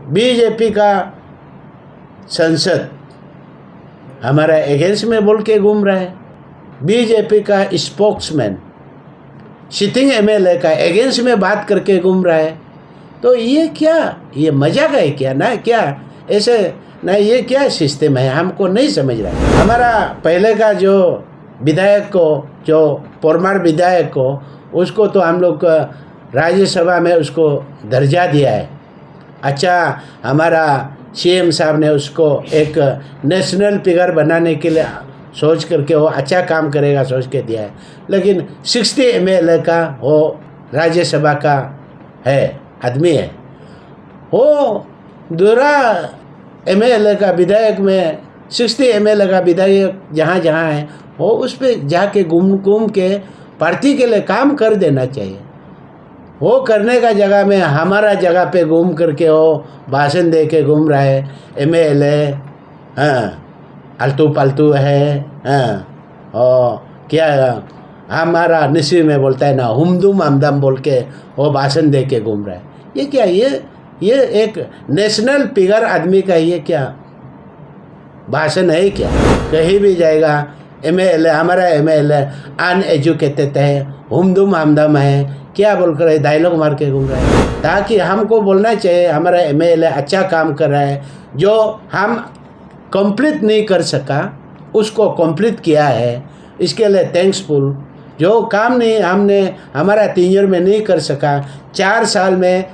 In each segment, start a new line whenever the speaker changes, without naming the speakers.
BJP का संसद हमारा अगेंस्ट में बोल के घूम रहा है, बीजेपी का स्पोक्समैन सिटिंग एमएलए का अगेंस्ट में बात करके घूम रहा है। तो ये क्या, ये मजाक है क्या ना, क्या ऐसे ना, ये क्या सिस्टम है, हमको नहीं समझ रहा है। हमारा पहले का जो विधायक को, जो परमार विधायक को, उसको तो हम लोग राज्यसभा में उसको दर्जा दिया है। अच्छा, हमारा सीएम साहब ने उसको एक नेशनल फिगर बनाने के लिए सोच करके वो अच्छा काम करेगा सोच के दिया है, लेकिन 60 एमएलए का वो राज्यसभा का है आदमी है, वो दूसरा एमएलए का विधायक में 60 एमएलए का विधायक जहाँ जहाँ है वो उस पर जाके घूम के पार्टी के लिए काम कर देना चाहिए। वो करने का जगह में हमारा जगह पे घूम करके वो भाषण दे के घूम रहा है एमएलए। हाँ, आलतू पालतू है। हाँ, और क्या हमारा नसीब में बोलता है ना, हुमदुम हमदम बोल के वो भाषण दे के घूम रहा है। ये क्या, ये एक नेशनल फिगर आदमी का ये क्या भाषण है क्या? कहीं भी जाएगा एमएलए, हमारा एमएलए अनएजुकेटेड है, हुमदुम हमदम है, क्या बोल कर डायलॉग मार के घूम रहा है। ताकि हमको बोलना चाहिए हमारा एमएलए अच्छा काम कर रहा है, जो हम कंप्लीट नहीं कर सका उसको कंप्लीट किया है, इसके लिए थैंक्सफुल। जो काम नहीं हमने हमारा 3 ईयर में नहीं कर सका, 4 साल में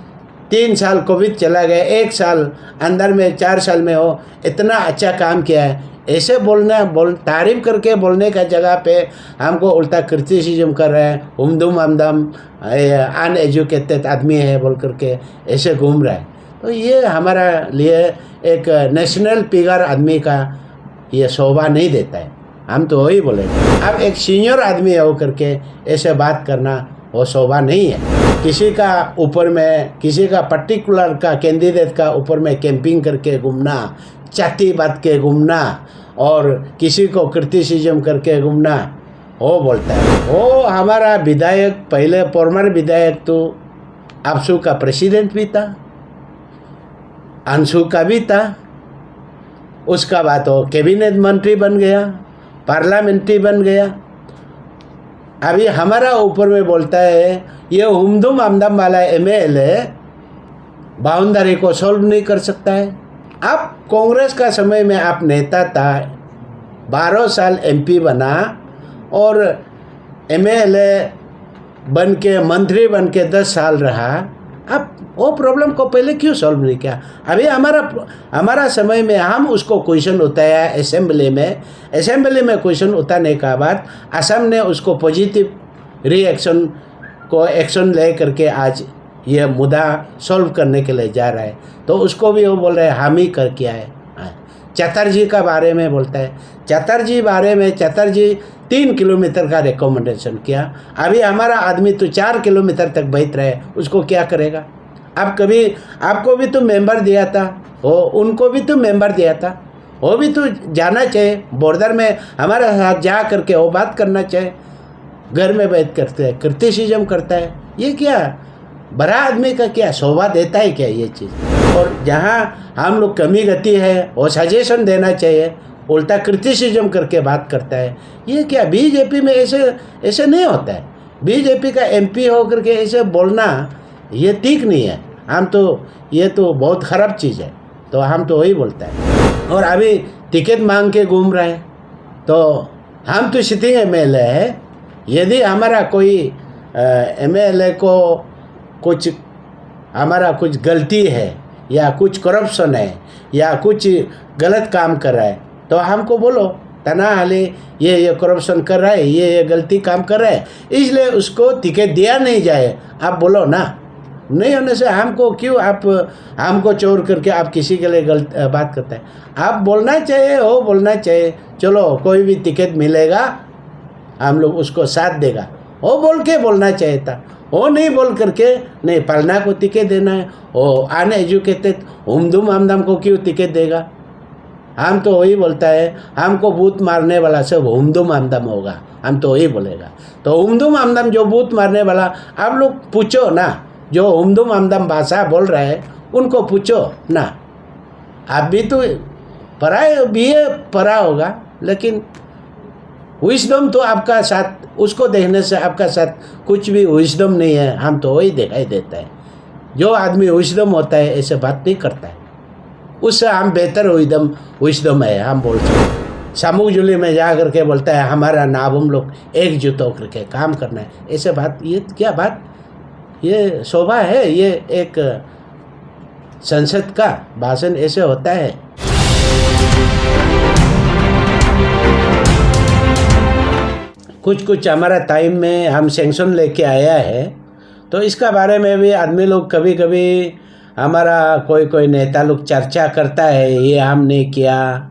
3 साल कोविड चला गया, 1 साल अंदर में 4 साल में हो इतना अच्छा काम किया है, ऐसे तारीफ करके बोलने का जगह पे हमको उल्टा क्रिटिसिज्म कर रहे हैं, हुमदुम हमदम अनएजुकेटेड आदमी है बोल करके ऐसे घूम रहा है। तो ये हमारा लिए एक नेशनल फिगर आदमी का ये शोभा नहीं देता है। हम तो वही बोलेंगे, अब एक सीनियर आदमी हो करके ऐसे बात करना वो शोभा नहीं है। किसी का ऊपर में, किसी का पर्टिकुलर का कैंडिडेट का ऊपर में कैंपिंग करके घूमना, चाटी बात के घूमना और किसी को क्रिटिसिज्म करके घूमना, वो बोलता है। वो हमारा विधायक, पहले फॉर्मर विधायक तो आपसू का प्रेसिडेंट भी था, अंशु का भी था, उसका बाद वो कैबिनेट मंत्री बन गया, पार्लियामेंट्री बन गया। अभी हमारा ऊपर में बोलता है ये हुमदुम हमदम वाला एमएलए बाउंड्री को सॉल्व नहीं कर सकता है। अब कांग्रेस का समय में आप नेता था, 12 साल एमपी बना और एमएलए बन के, मंत्री बन के 10 साल रहा। अब वो प्रॉब्लम को पहले क्यों सॉल्व नहीं किया? अभी हमारा समय में हम उसको क्वेश्चन उठाया असेंबली में क्वेश्चन उठाने का बाद असम ने उसको पॉजिटिव रिएक्शन को एक्शन ले करके आज ये मुद्दा सॉल्व करने के लिए जा रहा है। तो उसको भी वो बोल रहे हैं हम ही कर किया है। चटर्जी का बारे में बोलता है, चटर्जी 3 किलोमीटर का रिकमेंडेशन किया। अभी हमारा आदमी तो 4 किलोमीटर तक बैठ रहे, उसको क्या करेगा? अब कभी आपको भी तो मेंबर दिया था, वो उनको भी तो मेंबर दिया था, वो भी तो जाना चाहिए बॉर्डर में हमारे साथ जा करके वो बात करना चाहिए। घर में बैठ करते हैं, क्रिटिसिज्म करता है। ये क्या बड़ा आदमी का क्या शोभा देता है क्या ये चीज़? और जहाँ हम लोग कमी गति है वो सजेशन देना चाहिए, उल्टा क्रिटिसिज्म करके बात करता है। ये क्या बीजेपी में ऐसे नहीं होता है। बीजेपी का एमपी हो करके ऐसे बोलना ये ठीक नहीं है। हम तो ये तो बहुत ख़राब चीज़ है, तो हम तो वही बोलता है। और अभी टिकट मांग के घूम रहे हैं, तो हम तो सिटिंग एमएलए है। यदि हमारा कोई एमएलए को कुछ गलती है या कुछ करप्शन है या कुछ गलत काम कर रहा है तो हमको बोलो, तना हाले ये करप्शन कर रहा है, ये गलती काम कर रहा है, इसलिए उसको टिकट दिया नहीं जाए। आप बोलो ना, नहीं होने से हमको क्यों आप हमको चोर करके आप किसी के लिए गलत बात करते हैं? आप बोलना चाहिए, वो बोलना चाहिए, चलो कोई भी टिकट मिलेगा हम लोग उसको साथ देगा, वो बोल के बोलना चाहिए था। वो नहीं बोल करके नहीं पलना को टिकट देना है, वो अनएजुकेटेड हुमदुम हमदम को क्यों टिकट देगा? हम तो वही बोलता है, हमको बूथ मारने वाला सब हुमदुम हमदम होगा, हम तो वही बोलेगा। तो हुमदुम हमदम जो बूथ मारने वाला, आप लोग पूछो ना, जो हुमदुम हमदम भाषा बोल रहा है उनको पूछो ना, आप भी तो पढ़ाए बीए पढ़ा होगा, लेकिन विजडम तो आपका साथ, उसको देखने से आपका साथ कुछ भी विजडम नहीं है, हम तो वही दिखाई देता है। जो आदमी विजडम होता है ऐसे बात नहीं करता है, उससे हम बेहतर विजडम है हम बोलते हैं। सामूह जुली में जा करके बोलता है हमारा नाम हम लोग एकजुट होकर के काम करना है, ऐसे बात, ये क्या बात, ये शोभा है? ये एक संसद का भाषण ऐसे होता है? कुछ हमारा टाइम में हम सैंक्शन लेके आया है, तो इसका बारे में भी आदमी लोग कभी कभी हमारा कोई नेता लोग चर्चा करता है, ये हमने किया,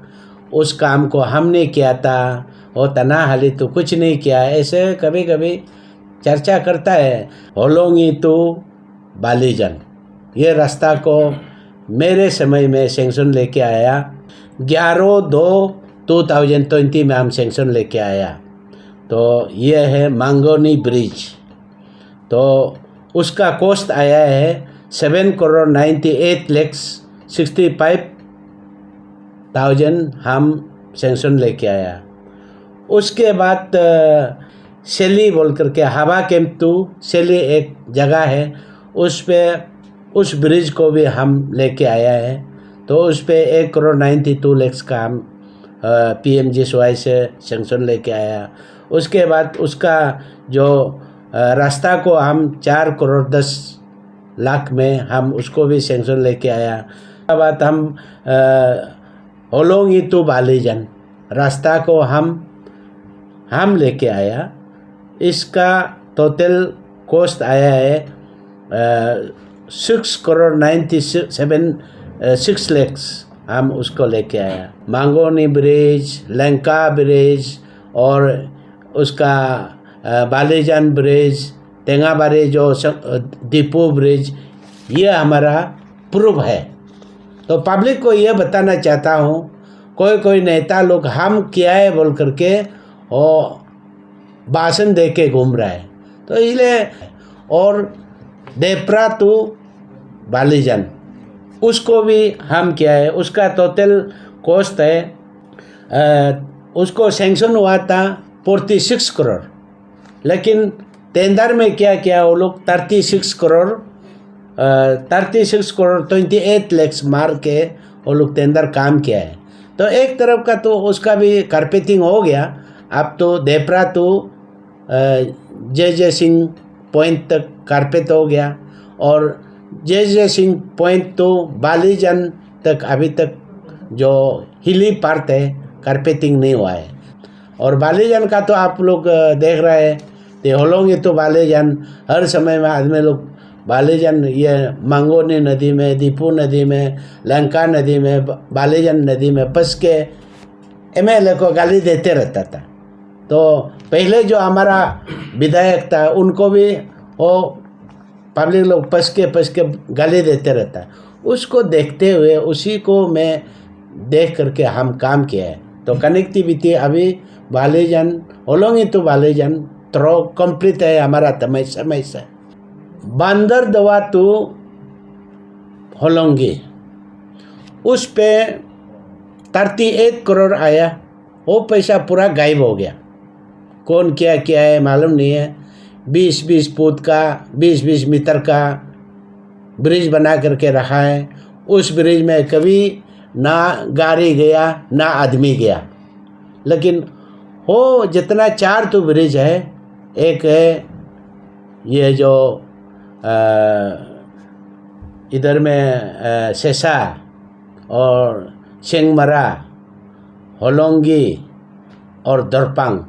उस काम को हमने किया था, वो तना हाली तो कुछ नहीं किया, ऐसे कभी कभी चर्चा करता है। होलोंगी तो बालीजन, ये रास्ता को मेरे समय में सैंक्शन लेके आया, 11/2/2020 में हम सैंक्शन लेके आया। तो ये है मांगोनी ब्रिज, तो उसका कॉस्ट आया है 7,98,65,000 हम सैंक्शन लेके आया। उसके बाद सेली बोल करके हवा कैंप टू सेली एक जगह है, उस पे उस ब्रिज को भी हम लेके आया है। तो उस पे 1,92,00,000 का हम PMGSY से सैंक्शन लेके आया। उसके बाद उसका जो रास्ता को हम 4,10,00,000 में हम उसको भी सैंक्शन लेके आया। उसके बाद हम होलोंगी टू बालीजन रास्ता को हम लेके आया। इसका टोटल कॉस्ट आया है 6,97,600,000 हम उसको लेके आया। मांगोनी ब्रिज, लंका ब्रिज और उसका बालीजान ब्रिज, टेंगाबारी जो दीपू ब्रिज, ये हमारा प्रूफ है। तो पब्लिक को ये बताना चाहता हूँ, कोई नेता लोग हम किया है बोल करके और भाषण दे के घूम रहा है, तो इसलिए। और देपरा टू बालीजान उसको भी हम किया है, उसका टोटल कॉस्ट है उसको सैंक्शन हुआ था 46 करोड़, लेकिन टेंडर में क्या किया वो लोग 36 करोड़ 28 लाख मार के वो लोग टेंडर काम किया है। तो एक तरफ का तो उसका भी कारपेटिंग हो गया। अब तो देपरा तो जय सिंह पॉइंट तक कारपेट हो गया, और जय सिंह पॉइंट तो बालीजान तक अभी तक जो हिली पार्ट है कारपेटिंग नहीं हुआ है। और बालीजान का तो आप लोग देख रहे हैं, तो होलोंगे तो बालीजान हर समय में आदमी लोग बालीजान, ये मांगोनी नदी में, दीपू नदी में, लंका नदी में, बालीजान नदी में फंस के MLA को गाली देते रहता था। तो पहले जो हमारा विधायक था उनको भी वो पब्लिक लोग फंस के गाली देते रहता, उसको देखते हुए उसी को मैं देख करके हम काम किया है। तो कनेक्टिविटी अभी बालीजान होलोंगी तो बालीजान थ्रो कंप्लीट है हमारा समय से। बंदर दवा तो होलोंगी उस पे 38 करोड़ आया, वो पैसा पूरा गायब हो गया। कौन क्या किया है मालूम नहीं है। 20-20 फुट का 20-20 मीटर का ब्रिज बना करके रखा है। उस ब्रिज में कभी ना गाड़ी गया ना आदमी गया, लेकिन वो जितना 4 तो ब्रिज है, एक है ये जो इधर में सेसा और शेंगमरा, होलोंगी और दरपांग,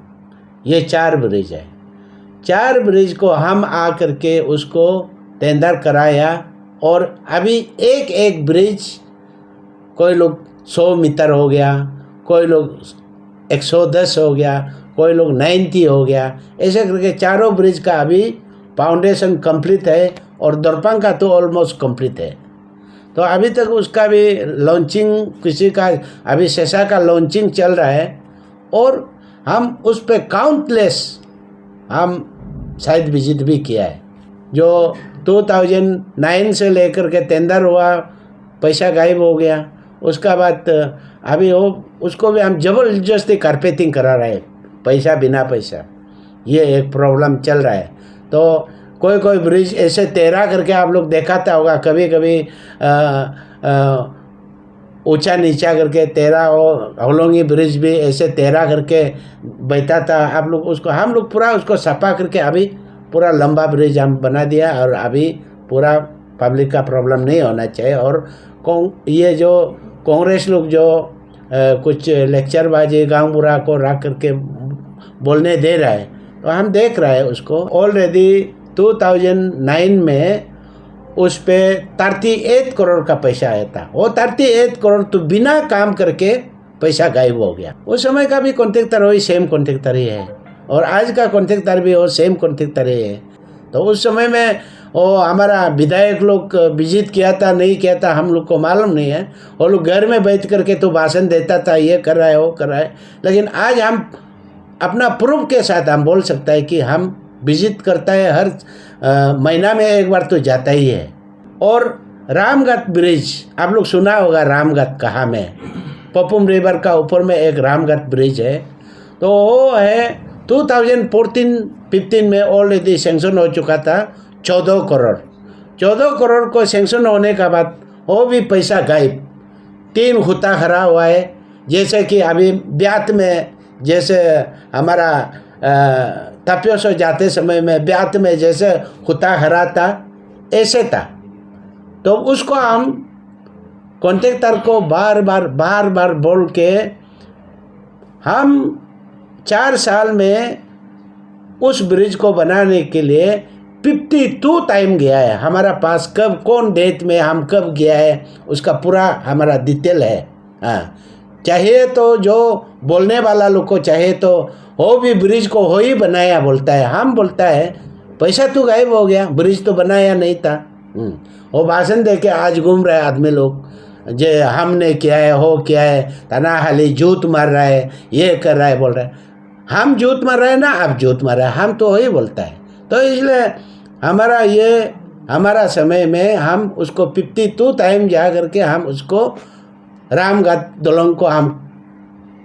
ये 4 ब्रिज है। 4 ब्रिज को हम आ करके उसको टेंडर कराया, और अभी एक ब्रिज कोई लोग 100 मीटर हो गया, कोई लोग 110 हो गया, कोई लोग 90 हो गया, ऐसे करके 4 ब्रिज का अभी फाउंडेशन कंप्लीट है, और दरपांग का तो ऑलमोस्ट कंप्लीट है। तो अभी तक उसका भी लॉन्चिंग, किसी का अभी शेषा का लॉन्चिंग चल रहा है, और हम उस पर काउंटलेस हम शायद विजिट भी किया है। जो 2009 से लेकर के टेंडर हुआ, पैसा गायब हो गया। उसका बाद अभी वो उसको भी हम ज़बरदस्ती कारपेटिंग करा रहे हैं, पैसा बिना पैसा। ये एक प्रॉब्लम चल रहा है। तो कोई कोई ब्रिज ऐसे तैरा करके आप लोग देखाता होगा, कभी कभी ऊंचा नीचा करके तैरा हो। होलोंगी ब्रिज भी ऐसे तैरा करके बैठा था। आप लोग उसको, हम लोग पूरा उसको सफा करके अभी पूरा लंबा ब्रिज हम बना दिया, और अभी पूरा पब्लिक का प्रॉब्लम नहीं होना चाहिए। और ये जो कांग्रेस लोग जो कुछ लेक्चरबाजी गाँव बुरा को रख करके बोलने दे रहा है, तो हम देख रहे हैं उसको। ऑलरेडी 2009 में उस पे 38 करोड़ का पैसा आया था। वो 38 करोड़ तो बिना काम करके पैसा गायब हो गया। उस समय का भी कॉन्ट्रैक्टर वही सेम कॉन्ट्रैक्टर ही है, और आज का कॉन्ट्रैक्टर भी वो सेम कॉन्ट्रैक्टर ही है। तो उस समय में वो हमारा विधायक लोग विजिट किया था नहीं किया था हम लोग को मालूम नहीं है। वो लोग घर में बैठ करके तो भाषण देता था, ये कर रहा है वो कर रहा है। लेकिन आज हम अपना प्रूफ के साथ हम बोल सकता है कि हम विजिट करता है, हर महीना में एक बार तो जाता ही है। और रामगढ़ ब्रिज आप लोग सुना होगा, रामगढ़ कहाँ में, पपुम रिवर का ऊपर में एक रामगढ़ ब्रिज है। तो वो है 2014-15 में ऑलरेडी सेंक्शन हो चुका था 14 करोड़। 14 करोड़ को सेंक्शन होने के बाद वो भी पैसा गायब। 3 खुता खड़ा हुआ है, जैसे कि अभी ब्यात में जैसे हमारा तपियों से जाते समय में ब्यात में जैसे खुता खड़ा था ऐसे था। तो उसको हम कॉन्ट्रैक्टर को बार बार बोल के हम 4 साल में उस ब्रिज को बनाने के लिए 52 टाइम गया है। हमारा पास कब कौन डेट में हम कब गया है उसका पूरा हमारा डिटेल है। हाँ, चाहिए तो जो बोलने वाला लोग को चाहिए तो वो भी ब्रिज को हो ही बनाया बोलता है। हम बोलता है पैसा तो गायब हो गया, ब्रिज तो बनाया नहीं था। वो भाषण दे के आज घूम रहे आदमी लोग, जे हमने किया है हो किया है, तना हाली झूठ मार रहा है, ये कर रहा है बोल रहा है। हम झूठ मार रहे हैं ना, आप झूठ मार रहे हैं, हम तो वही बोलता है। तो इसलिए हमारा समय में हम उसको 52 टाइम जा करके हम उसको रामगढ़ दलोंग को हम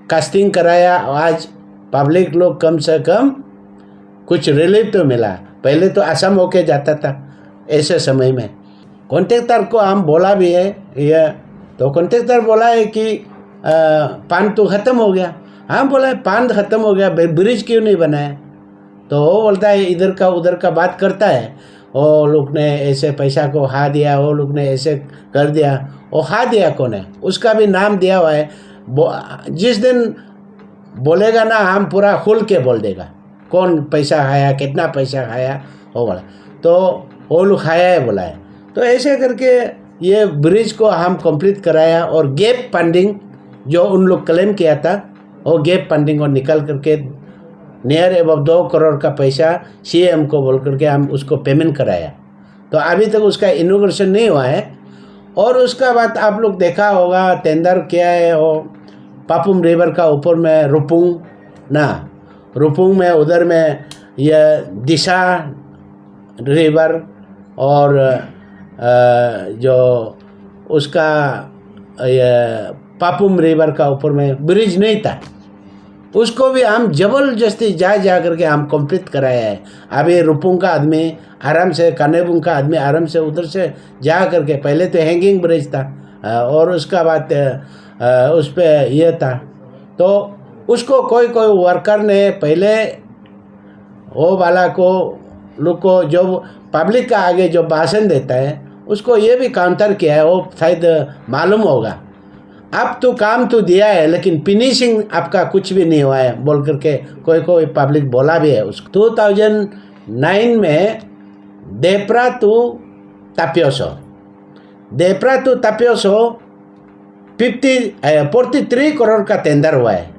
कास्टिंग कराया। आज पब्लिक लोग कम से कम कुछ रिलीफ तो मिला। पहले तो असम होके जाता था ऐसे समय में। कॉन्ट्रैक्टर को हम बोला भी है ये, तो कॉन्ट्रैक्टर बोला है कि पान तो ख़त्म हो गया। हम बोला है पान ख़त्म हो गया, ब्रिज क्यों नहीं बनाया? तो वो बोलता है इधर का उधर का बात करता है। वो लोग ने ऐसे पैसा को खा दिया, वो लोग ने ऐसे कर दिया। वो खा दिया कौन है उसका भी नाम दिया हुआ है। जिस दिन बोलेगा ना हम पूरा खुल के बोल देगा कौन पैसा खाया, कितना पैसा खाया वो बोला। तो वो लोग खाया है बोला है। तो ऐसे करके ये ब्रिज को हम कंप्लीट कराया। और गैप फंडिंग जो उन लोग क्लेम किया था, वो गैप फंडिंग को निकल करके नियर एबव 2 करोड़ का पैसा सीएम को बोल करके हम उसको पेमेंट कराया। तो अभी तक उसका इनॉग्रेशन नहीं हुआ है। और उसका बाद आप लोग देखा होगा टेंडर क्या है, वो पापुम रिवर का ऊपर में रुपुंग में उधर में यह दिशा रिवर, और जो उसका यह पापुम रिवर का ऊपर में ब्रिज नहीं था, उसको भी हम जबरदस्ती जा करके हम कंप्लीट कराया है। अभी रुपुंग का आदमी आराम से, कनेबुंग का आदमी आराम से उधर से जा करके, पहले तो हैंगिंग ब्रिज था और उसका बाद उस पर यह था। तो उसको कोई वर्कर ने पहले वो वाला को लोग को जो पब्लिक का आगे जो भाषण देता है उसको ये भी काउंटर किया है। वो शायद मालूम होगा, अब तो काम तो दिया है लेकिन फिनिशिंग आपका कुछ भी नहीं हुआ है बोल करके कोई पब्लिक बोला भी है उसको। 2009 में देपरा टू तपियोसो 43 करोड़ का टेंडर हुआ है।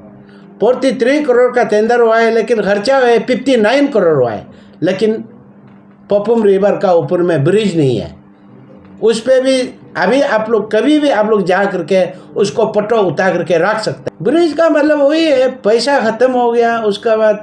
43 करोड़ का टेंडर हुआ है, लेकिन खर्चा है 59 करोड़ हुआ है। लेकिन पपुम रिवर का ऊपर में ब्रिज नहीं है। उस पर भी अभी आप लोग कभी भी आप लोग जा करके उसको पटो उतार करके रख सकते हैं। ब्रिज का मतलब वही है, पैसा ख़त्म हो गया, उसका बाद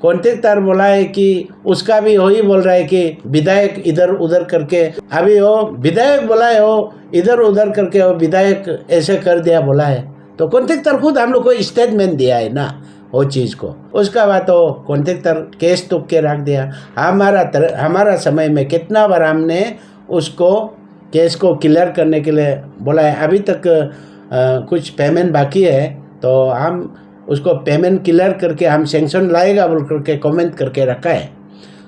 कॉन्ट्रैक्टर बोला है कि उसका भी वही बोल रहा है कि विधायक इधर उधर करके, अभी वो विधायक बोला है वो इधर उधर करके वो विधायक ऐसे कर दिया बोला है, तो कॉन्ट्रैक्टर खुद हम लोग को स्टेटमेंट दिया है ना वो चीज़ को। उसका बाद तो कॉन्ट्रैक्टर केस तुक के रख दिया। हमारा समय में कितना बार हमने उसको केस को क्लियर करने के लिए बोला है, अभी तक कुछ पेमेंट बाकी है तो हम उसको पेमेंट क्लियर करके हम सैंक्शन लाएगा बोल करके कमेंट करके रखा है।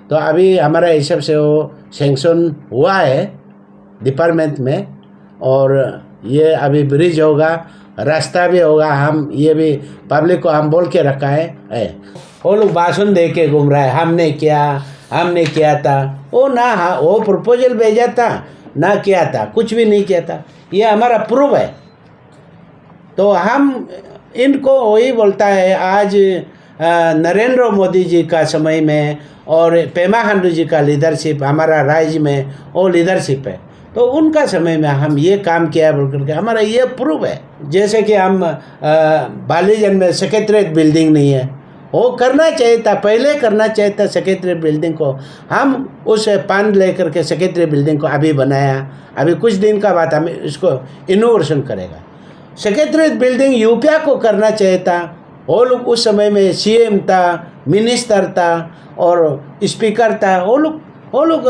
तो अभी हमारा हिसाब से वो सैंक्शन हुआ है डिपार्टमेंट में, और ये अभी ब्रिज होगा, रास्ता भी होगा। हम ये भी पब्लिक को हम बोल के रखा है। वो लोग भाषण दे के घूम रहा है, हमने किया था वो ना, हाँ वो प्रपोजल भेजा था ना, किया था, कुछ भी नहीं किया था, ये हमारा प्रूफ है। तो हम इनको वही बोलता है। आज नरेंद्र मोदी जी का समय में और पेमा खांडू जी का लीडरशिप हमारा राज्य में वो लीडरशिप है, तो उनका समय में हम ये काम किया है बोल करके हमारा ये प्रूफ है। जैसे कि हम बालीजन में सेक्रेटरीट बिल्डिंग नहीं है, वो करना चाहिए था, पहले करना चाहिए था सेक्रेटरीट बिल्डिंग को। हम उस फंड लेकर के सेक्रेटरी बिल्डिंग को अभी बनाया, अभी कुछ दिन का बाद हम इसको इनोवेशन करेगा। सेक्रेटरीट बिल्डिंग यूपीआ को करना चाहिए था, वो लोग उस समय में सीएम था, मिनिस्टर था और स्पीकर था, वो लोग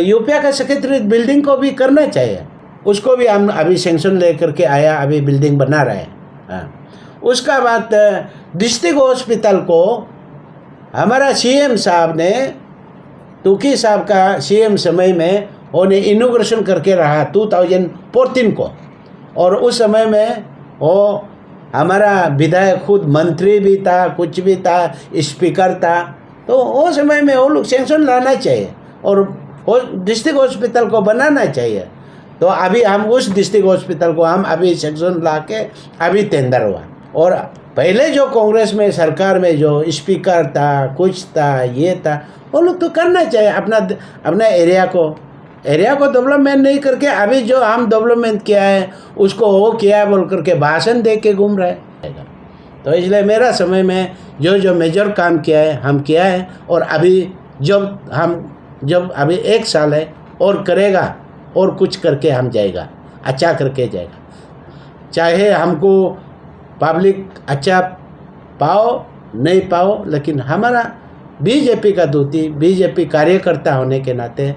यूपीआ का सेक्रेटरीट बिल्डिंग को भी करना चाहिए। उसको भी हम अभी सैंक्शन लेकर के आया, अभी बिल्डिंग बना रहे हैं। उसका बाद डिस्ट्रिक्ट हॉस्पिटल को हमारा सीएम साहब ने, तुकी साहब का सीएम समय में उन्हें इनोग्रेशन करके रहा 2014 को, और उस समय में वो हमारा विधायक खुद मंत्री भी था, कुछ भी था, स्पीकर था, तो वो समय में वो लोग सैंक्शन लाना चाहिए और डिस्ट्रिक्ट हॉस्पिटल को बनाना चाहिए। तो अभी हम उस डिस्ट्रिक्ट हॉस्पिटल को हम अभी सैंक्शन ला के अभी टेंडर हुआ। और पहले जो कांग्रेस में सरकार में जो स्पीकर था, कुछ था, ये था, वो लोग तो करना चाहिए अपना एरिया को डेवलपमेंट नहीं करके अभी जो हम डेवलपमेंट किया है उसको वो किया है बोल करके भाषण दे के घूम रहे हैं। तो इसलिए मेरा समय में जो मेजर काम किया है हम किया है, और अभी जब अभी 1 साल है और करेगा और कुछ करके हम जाएगा, अच्छा करके जाएगा। चाहे हमको पब्लिक अच्छा पाओ नहीं पाओ, लेकिन हमारा बीजेपी का दूती, बीजेपी कार्यकर्ता होने के नाते,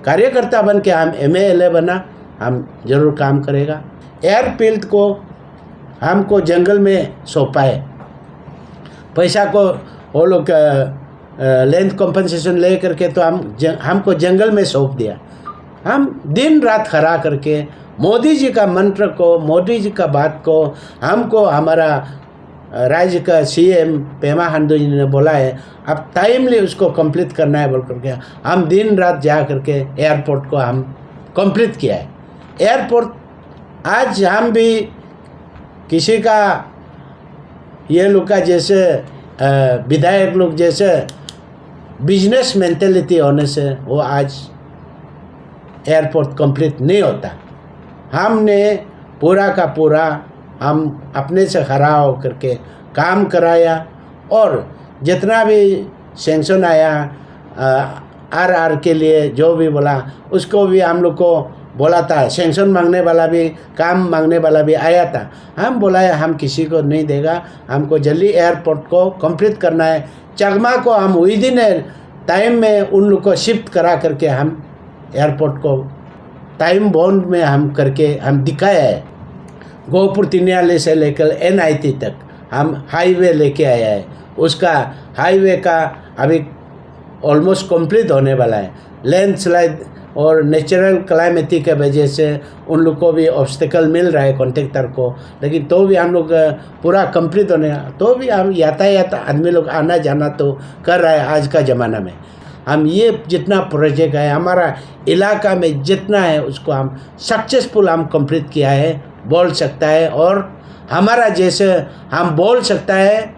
कार्यकर्ता बन के हम MLA बना, हम जरूर काम करेगा। एयरफील्ड को हमको जंगल में सौंपा है, पैसा को वो लोग लैंड कॉम्पनसेशन ले करके तो हमको जंगल में सौंप दिया। हम दिन रात खड़ा करके मोदी जी का मंत्र को, मोदी जी का बात को हमको हमारा राज्य का सीएम पेमा खांडू जी ने बोला है अब टाइमली उसको कंप्लीट करना है बोल करके हम दिन रात जा करके एयरपोर्ट को हम कंप्लीट किया है। एयरपोर्ट आज हम भी किसी का ये लोग का जैसे विधायक लोग जैसे बिजनेस मेंटेलिटी होने से वो आज एयरपोर्ट कंप्लीट नहीं होता। हमने पूरा का पूरा हम अपने से खड़ा हो करके काम कराया, और जितना भी सैंक्शन आया RR के लिए जो भी बोला उसको भी हम लोग को बोला था। सैंक्शन मांगने वाला भी, काम मांगने वाला भी आया था। हम बोला है हम किसी को नहीं देगा, हमको जल्दी एयरपोर्ट को कंप्लीट करना है। चकमा को हम वही दिन टाइम में उन लोग को शिफ्ट करा करके हम एयरपोर्ट को टाइम बाउंड में हम करके हम दिखाया है। गोपुर तिनियाले से लेकर NIT तक हम हाईवे लेके आया है। उसका हाईवे का अभी ऑलमोस्ट कंप्लीट होने वाला है। लैंडस्लाइड और नेचुरल क्लाइमेटी के वजह से उन लोग को भी ऑब्स्टिकल मिल रहा है कॉन्ट्रैक्टर को, लेकिन तो भी हम लोग पूरा कंप्लीट होने, तो भी हम यातायात आदमी लोग आना जाना तो कर रहा है। आज का ज़माना में हम ये जितना प्रोजेक्ट है हमारा इलाका में जितना है उसको हम सक्सेसफुल हम कंप्लीट किया है बोल सकता है। और हमारा जैसे हम बोल सकता है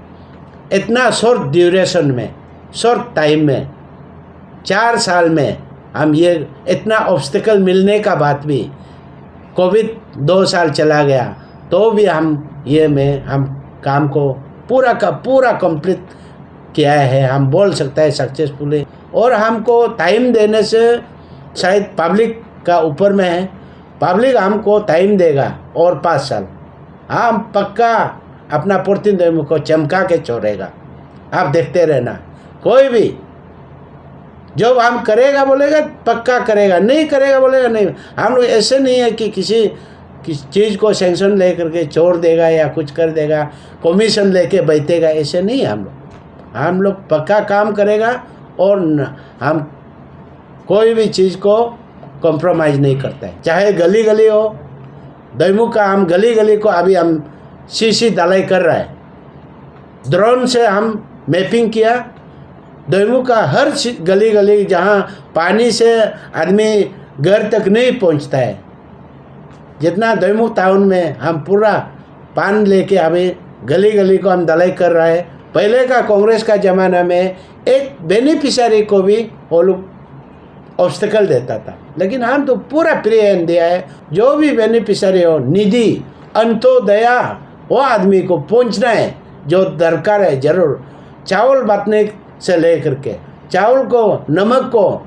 इतना शॉर्ट ड्यूरेशन में, शॉर्ट टाइम में, 4 साल में हम ये इतना ऑब्स्टिकल मिलने का बात भी, कोविड 2 साल चला गया तो भी हम ये में हम काम को पूरा का पूरा कंप्लीट किया है, हम बोल सकते हैं सक्सेसफुली। और हमको टाइम देने से शायद पब्लिक का ऊपर में है, पब्लिक हमको टाइम देगा और 5 साल हम पक्का अपना प्रतिनिधित्व को चमका के छोड़ेगा। आप देखते रहना, कोई भी जो हम करेगा बोलेगा पक्का करेगा, नहीं करेगा बोलेगा नहीं। हम लोग ऐसे नहीं है कि किसी चीज़ को सेंक्शन ले करके छोड़ देगा या कुछ कर देगा, कमीशन लेके बैठेगा, ऐसे नहीं है हम लोग पक्का काम करेगा और हम कोई भी चीज़ को कॉम्प्रोमाइज़ नहीं करता है। चाहे गली गली हो, दैमुख का हम गली गली को अभी हम सीसी ढलाई कर रहा है, ड्रोन से हम मैपिंग किया, दैमुख का हर गली गली जहाँ पानी से आदमी घर तक नहीं पहुँचता है, जितना दैमुख टाउन में हम पूरा पान लेके अभी गली गली को हम ढलाई कर रहा है। पहले का कांग्रेस का ज़माना में एक बेनिफिशियरी को भी वो लोग ऑब्स्टिकल देता था, लेकिन हम तो पूरा प्रियन दिया है। जो भी बेनिफिशियरी हो, निधि अंत्योदया वो आदमी को पहुंचना है जो दरकार है। ज़रूर चावल बांटने से लेकर के चावल को, नमक को,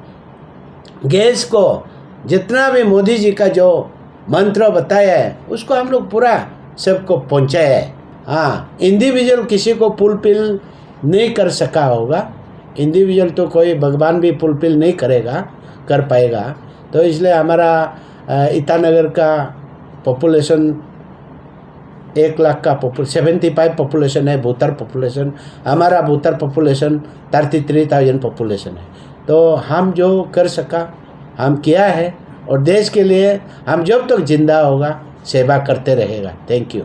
गैस को, जितना भी मोदी जी का जो मंत्र बताया है उसको हम लोग पूरा सबको पहुंचाया है। हाँ, इंडिविजुअल किसी को फुलफिल नहीं कर सका होगा, इंडिविजुअल तो कोई भगवान भी फुलफिल नहीं कर पाएगा। तो इसलिए हमारा ईटानगर का पॉपुलेशन 1 लाख का 75 पॉपुलेशन है, भूतर पॉपुलेशन। हमारा भूतर पॉपुलेशन 33,000 पॉपुलेशन है। तो हम जो कर सका हम किया है, और देश के लिए हम जब तक जिंदा होगा सेवा करते रहेगा। Thank you.